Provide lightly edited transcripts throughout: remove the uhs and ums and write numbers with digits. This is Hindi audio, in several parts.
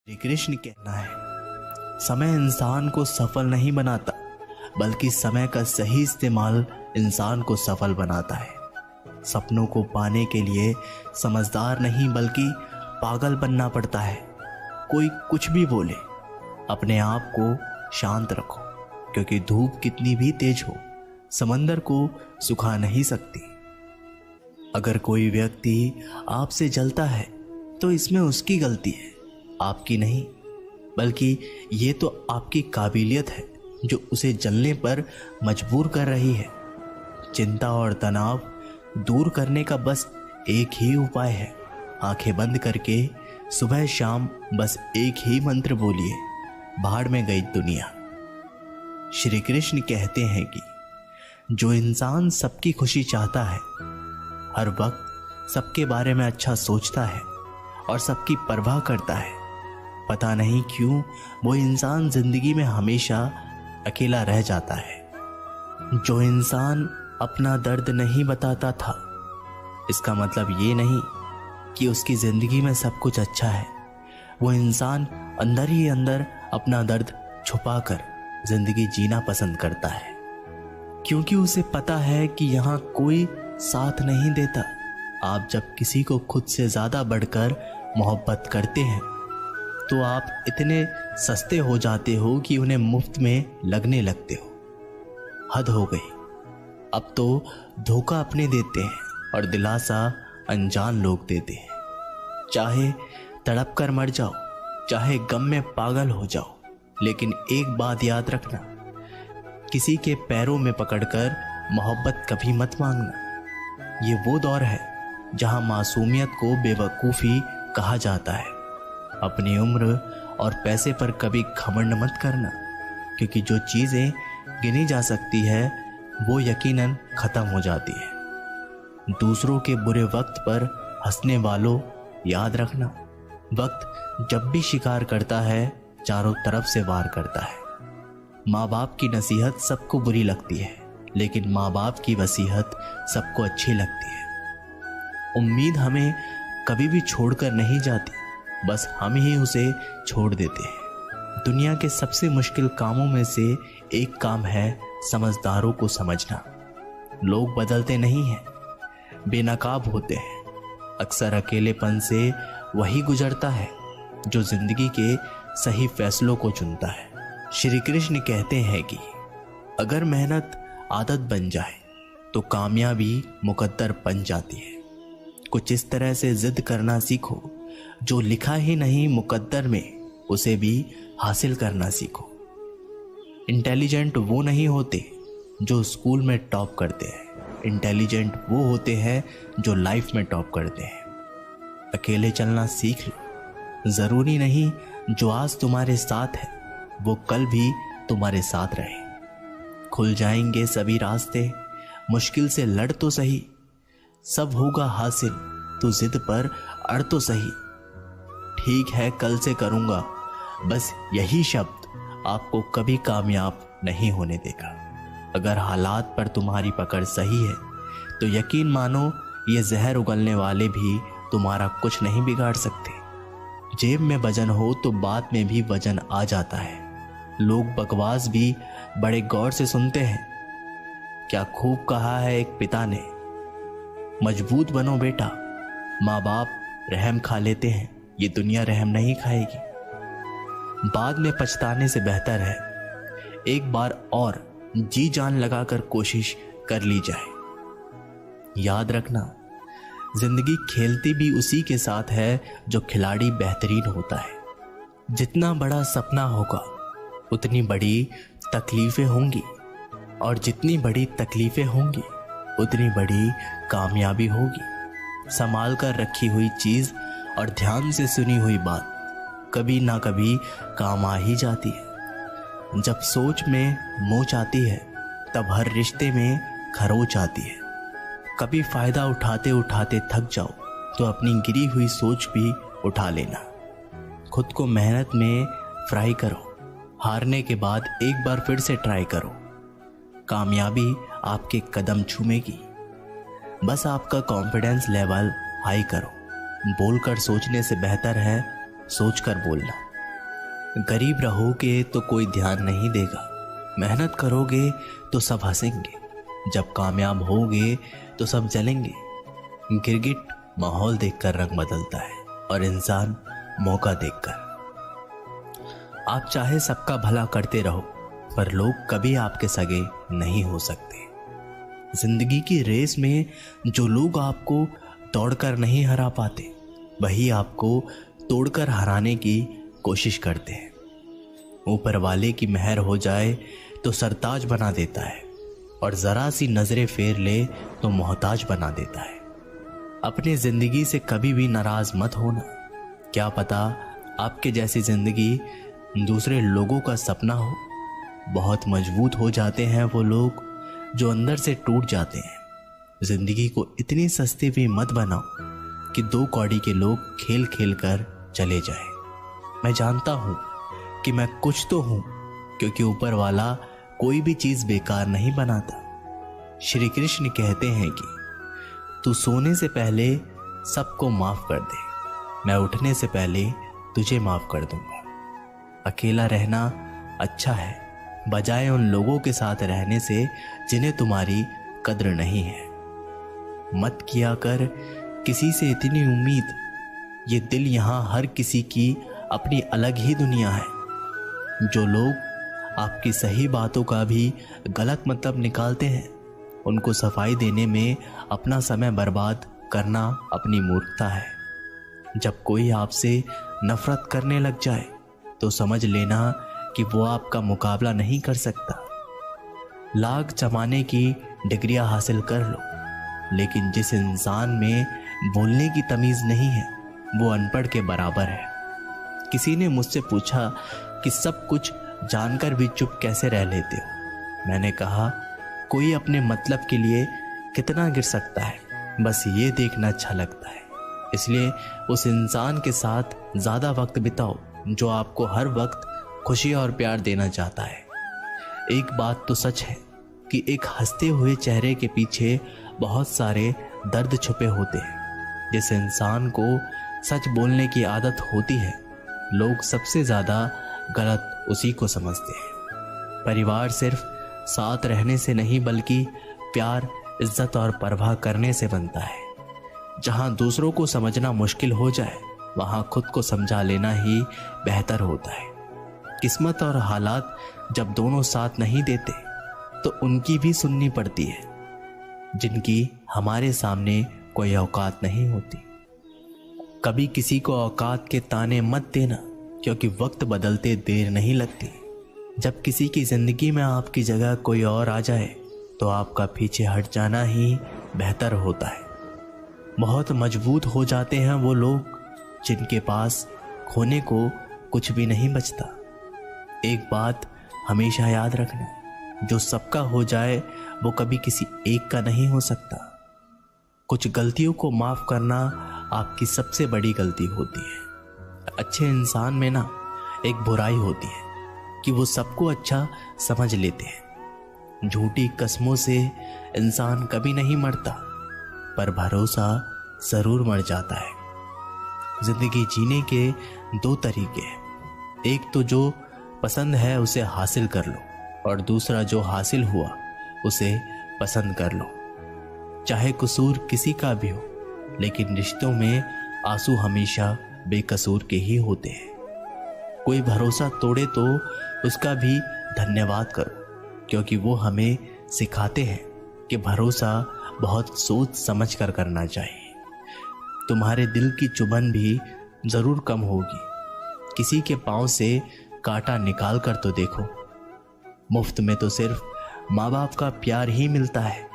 श्री कृष्ण कहना है, समय इंसान को सफल नहीं बनाता, बल्कि समय का सही इस्तेमाल इंसान को सफल बनाता है। सपनों को पाने के लिए समझदार नहीं बल्कि पागल बनना पड़ता है। कोई कुछ भी बोले, अपने आप को शांत रखो, क्योंकि धूप कितनी भी तेज हो समंदर को सुखा नहीं सकती। अगर कोई व्यक्ति आपसे जलता है तो इसमें उसकी गलती है, आपकी नहीं, बल्कि ये तो आपकी काबिलियत है जो उसे जलने पर मजबूर कर रही है। चिंता और तनाव दूर करने का बस एक ही उपाय है, आंखें बंद करके सुबह शाम बस एक ही मंत्र बोलिए, भाड़ में गई दुनिया। श्री कृष्ण कहते हैं कि जो इंसान सबकी खुशी चाहता है, हर वक्त सबके बारे में अच्छा सोचता है और सबकी परवाह करता है, पता नहीं क्यों वो इंसान जिंदगी में हमेशा अकेला रह जाता है। जो इंसान अपना दर्द नहीं बताता था, इसका मतलब ये नहीं कि उसकी जिंदगी में सब कुछ अच्छा है। वो इंसान अंदर ही अंदर अपना दर्द छुपाकर जिंदगी जीना पसंद करता है, क्योंकि उसे पता है कि यहाँ कोई साथ नहीं देता। आप जब किसी को खुद से ज्यादा बढ़कर मोहब्बत करते हैं तो आप इतने सस्ते हो जाते हो कि उन्हें मुफ्त में लगने लगते हो। हद हो गई, अब तो धोखा अपने देते हैं और दिलासा अनजान लोग देते हैं। चाहे तड़प कर मर जाओ, चाहे गम में पागल हो जाओ, लेकिन एक बात याद रखना, किसी के पैरों में पकड़कर मोहब्बत कभी मत मांगना। ये वो दौर है जहां मासूमियत को बेवकूफ़ी कहा जाता है। अपनी उम्र और पैसे पर कभी घमंड मत करना, क्योंकि जो चीज़ें गिनी जा सकती है वो यकीनन ख़त्म हो जाती है। दूसरों के बुरे वक्त पर हंसने वालों, याद रखना, वक्त जब भी शिकार करता है चारों तरफ से वार करता है। माँ बाप की नसीहत सबको बुरी लगती है, लेकिन माँ बाप की वसीहत सबको अच्छी लगती है। उम्मीद हमें कभी भी छोड़कर नहीं जाती, बस हम ही उसे छोड़ देते हैं। दुनिया के सबसे मुश्किल कामों में से एक काम है समझदारों को समझना। लोग बदलते नहीं हैं, बेनकाब होते हैं। अक्सर अकेलेपन से वही गुजरता है जो जिंदगी के सही फैसलों को चुनता है। श्री कृष्ण कहते हैं कि अगर मेहनत आदत बन जाए तो कामयाबी मुकद्दर बन जाती है। कुछ इस तरह से जिद करना सीखो, जो लिखा ही नहीं मुकद्दर में उसे भी हासिल करना सीखो। इंटेलिजेंट वो नहीं होते जो स्कूल में टॉप करते हैं, इंटेलिजेंट वो होते हैं जो लाइफ में टॉप करते हैं। अकेले चलना सीख लो, जरूरी नहीं जो आज तुम्हारे साथ है वो कल भी तुम्हारे साथ रहे। खुल जाएंगे सभी रास्ते, मुश्किल से लड़ तो सही, सब होगा हासिल, तू जिद पर अड़ तो सही। ठीक है कल से करूंगा, बस यही शब्द आपको कभी कामयाब नहीं होने देगा। अगर हालात पर तुम्हारी पकड़ सही है तो यकीन मानो ये जहर उगलने वाले भी तुम्हारा कुछ नहीं बिगाड़ सकते। जेब में वजन हो तो बात में भी वजन आ जाता है। लोग बकवास भी बड़े गौर से सुनते हैं। क्या खूब कहा है एक पिता ने, मजबूत बनो बेटा, माँ बाप रहम खा लेते हैं, ये दुनिया रहम नहीं खाएगी। बाद में पछताने से बेहतर है एक बार और जी जान लगाकर कोशिश कर ली जाए। याद रखना, जिंदगी खेलती भी उसी के साथ है जो खिलाड़ी बेहतरीन होता है। जितना बड़ा सपना होगा उतनी बड़ी तकलीफें होंगी, और जितनी बड़ी तकलीफें होंगी उतनी बड़ी कामयाबी होगी। संभाल कर रखी हुई चीज और ध्यान से सुनी हुई बात कभी ना कभी काम आ ही जाती है। जब सोच में मोच आती है तब हर रिश्ते में खरोच आती है। कभी फायदा उठाते उठाते थक जाओ तो अपनी गिरी हुई सोच भी उठा लेना। खुद को मेहनत में फ्राई करो, हारने के बाद एक बार फिर से ट्राई करो। कामयाबी आपके कदम चूमेगी, बस आपका कॉन्फिडेंस लेवल हाई करो। बोलकर सोचने से बेहतर है सोचकर बोलना। गरीब रहोगे तो कोई ध्यान नहीं देगा, मेहनत करोगे तो सब हंसेंगे, जब कामयाब होगे तो सब जलेंगे। गिरगिट माहौल देखकर रंग बदलता है और इंसान मौका देखकर। आप चाहे सबका भला करते रहो, पर लोग कभी आपके सगे नहीं हो सकते। जिंदगी की रेस में जो लोग आपको दौड़कर नहीं हरा पाते, वही आपको तोड़कर हराने की कोशिश करते हैं। ऊपर वाले की मेहर हो जाए तो सरताज बना देता है, और जरा सी नजरें फेर ले तो मोहताज बना देता है। अपनी जिंदगी से कभी भी नाराज मत होना। क्या पता आपके जैसी जिंदगी दूसरे लोगों का सपना हो। बहुत मजबूत हो जाते हैं वो लोग जो अंदर से टूट जाते हैं। जिंदगी को इतनी सस्ती भी मत बनाओ कि 2 कौड़ी के लोग खेल खेल कर चले जाए। मैं जानता हूं कि मैं कुछ तो हूं, क्योंकि ऊपर वाला कोई भी चीज बेकार नहीं बनाता। श्री कृष्ण कहते हैं कि तू सोने से पहले सबको माफ कर दे, मैं उठने से पहले तुझे माफ कर दूंगा। अकेला रहना अच्छा है, बजाय उन लोगों के साथ रहने से जिन्हें तुम्हारी कद्र नहीं है। मत किया कर किसी से इतनी उम्मीद, ये दिल यहां हर किसी की अपनी अलग ही दुनिया है। जो लोग आपकी सही बातों का भी गलत मतलब निकालते हैं, उनको सफाई देने में अपना समय बर्बाद करना अपनी मूर्खता है। जब कोई आपसे नफरत करने लग जाए तो समझ लेना कि वो आपका मुकाबला नहीं कर सकता। लाख जमाने की डिग्रियां हासिल कर लो, लेकिन जिस इंसान में बोलने की तमीज नहीं है वो अनपढ़ के बराबर है। किसी ने मुझसे पूछा कि सब कुछ जानकर भी चुप कैसे रह लेते हो। मैंने कहा, कोई अपने मतलब के लिए कितना गिर सकता है, बस ये देखना अच्छा लगता है। इसलिए उस इंसान के साथ ज्यादा वक्त बिताओ जो आपको हर वक्त खुशी और प्यार देना चाहता है। एक बात तो सच है कि एक हंसते हुए चेहरे के पीछे बहुत सारे दर्द छुपे होते हैं। जिस इंसान को सच बोलने की आदत होती है, लोग सबसे ज्यादा गलत उसी को समझते हैं। परिवार सिर्फ साथ रहने से नहीं, बल्कि प्यार, इज्जत और परवाह करने से बनता है। जहां दूसरों को समझना मुश्किल हो जाए, वहां खुद को समझा लेना ही बेहतर होता है। किस्मत और हालात जब दोनों साथ नहीं देते तो उनकी भी सुननी पड़ती है, जिनकी हमारे सामने कोई औकात नहीं होती। कभी किसी को औकात के ताने मत देना, क्योंकि वक्त बदलते देर नहीं लगती। जब किसी की जिंदगी में आपकी जगह कोई और आ जाए तो आपका पीछे हट जाना ही बेहतर होता है। बहुत मजबूत हो जाते हैं वो लोग जिनके पास खोने को कुछ भी नहीं बचता। एक बात हमेशा याद रखना, जो सबका हो जाए वो कभी किसी एक का नहीं हो सकता। कुछ गलतियों को माफ करना आपकी सबसे बड़ी गलती होती है। अच्छे इंसान में ना एक बुराई होती है कि वो सबको अच्छा समझ लेते हैं। झूठी कसमों से इंसान कभी नहीं मरता, पर भरोसा जरूर मर जाता है। जिंदगी जीने के 2 तरीके हैं। एक तो जो पसंद है उसे हासिल कर लो, और दूसरा जो हासिल हुआ उसे पसंद कर लो। चाहे कसूर किसी का भी हो, लेकिन रिश्तों में आंसू हमेशा बेकसूर के ही होते हैं। कोई भरोसा तोड़े तो उसका भी धन्यवाद करो, क्योंकि वो हमें सिखाते हैं कि भरोसा बहुत सोच समझ कर करना चाहिए। तुम्हारे दिल की चुभन भी जरूर कम होगी। किसी के पांव से कांटा निकाल कर तो देखो। मुफ्त में तो सिर्फ माँ बाप का प्यार ही मिलता है।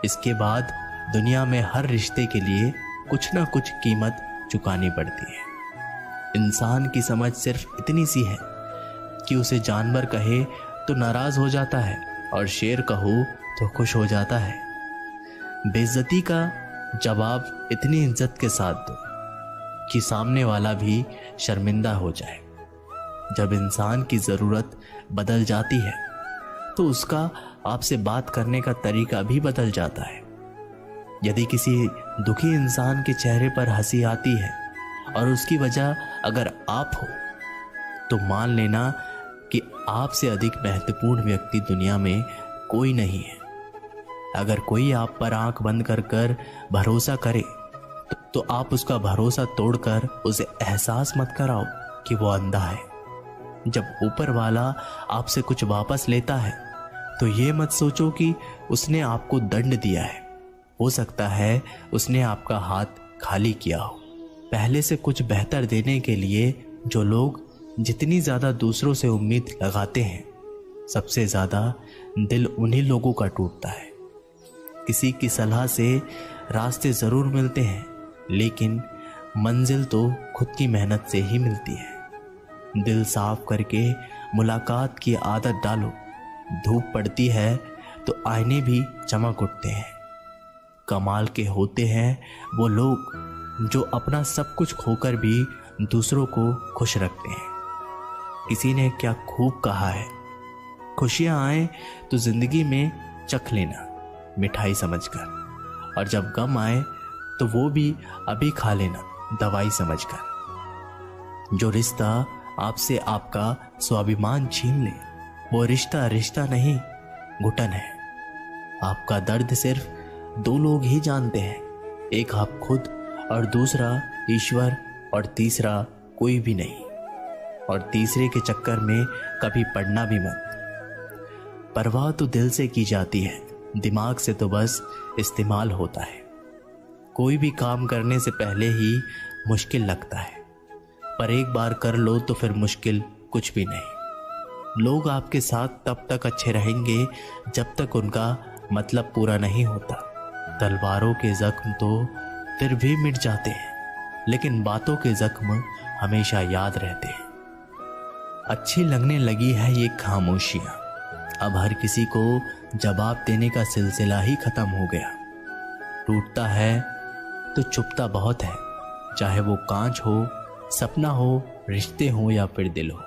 इसके बाद दुनिया में हर रिश्ते के लिए कुछ ना कुछ कीमत चुकानी पड़ती है। इंसान की समझ सिर्फ इतनी सी है कि उसे जानवर कहे तो नाराज हो जाता है, और शेर कहो तो खुश हो जाता है। बेइज्जती का जवाब इतनी इज्जत के साथ दो कि सामने वाला भी शर्मिंदा हो जाए। जब इंसान की जरूरत बदल जाती है तो उसका आपसे बात करने का तरीका भी बदल जाता है। यदि किसी दुखी इंसान के चेहरे पर हंसी आती है और उसकी वजह अगर आप हो, तो मान लेना कि आपसे अधिक महत्वपूर्ण व्यक्ति दुनिया में कोई नहीं है। अगर कोई आप पर आंख बंद कर कर भरोसा करे तो आप उसका भरोसा तोड़कर उसे एहसास मत कराओ कि वो अंधा है। जब ऊपर वाला आपसे कुछ वापस लेता है तो ये मत सोचो कि उसने आपको दंड दिया है। हो सकता है उसने आपका हाथ खाली किया हो। पहले से कुछ बेहतर देने के लिए जो लोग जितनी ज्यादा दूसरों से उम्मीद लगाते हैं, सबसे ज्यादा दिल उन्हीं लोगों का टूटता है। किसी की सलाह से रास्ते जरूर मिलते हैं, लेकिन मंजिल तो खुद की मेहनत से ही मिलती है। दिल साफ करके मुलाकात की आदत डालो। धूप पड़ती है तो आईने भी चमक उठते हैं। कमाल के होते हैं वो लोग जो अपना सब कुछ खोकर भी दूसरों को खुश रखते हैं। किसी ने क्या खूब कहा है, खुशियां आए तो जिंदगी में चख लेना मिठाई समझकर, और जब गम आए तो वो भी अभी खा लेना दवाई समझकर। जो रिश्ता आपसे आपका स्वाभिमान छीन ले, वो रिश्ता रिश्ता नहीं, घुटन है। आपका दर्द सिर्फ दो लोग ही जानते हैं, एक आप खुद और दूसरा ईश्वर, और तीसरा कोई भी नहीं। और तीसरे के चक्कर में कभी पड़ना भी मत। परवाह तो दिल से की जाती है, दिमाग से तो बस इस्तेमाल होता है। कोई भी काम करने से पहले ही मुश्किल लगता है, पर एक बार कर लो तो फिर मुश्किल कुछ भी नहीं। लोग आपके साथ तब तक अच्छे रहेंगे जब तक उनका मतलब पूरा नहीं होता। तलवारों के जख्म तो फिर भी मिट जाते हैं, लेकिन बातों के जख्म हमेशा याद रहते हैं। अच्छी लगने लगी है ये खामोशियां, अब हर किसी को जवाब देने का सिलसिला ही खत्म हो गया। टूटता है तो चुपता बहुत है, चाहे वो कांच हो, सपना हो, रिश्ते हो या फिर दिल हो।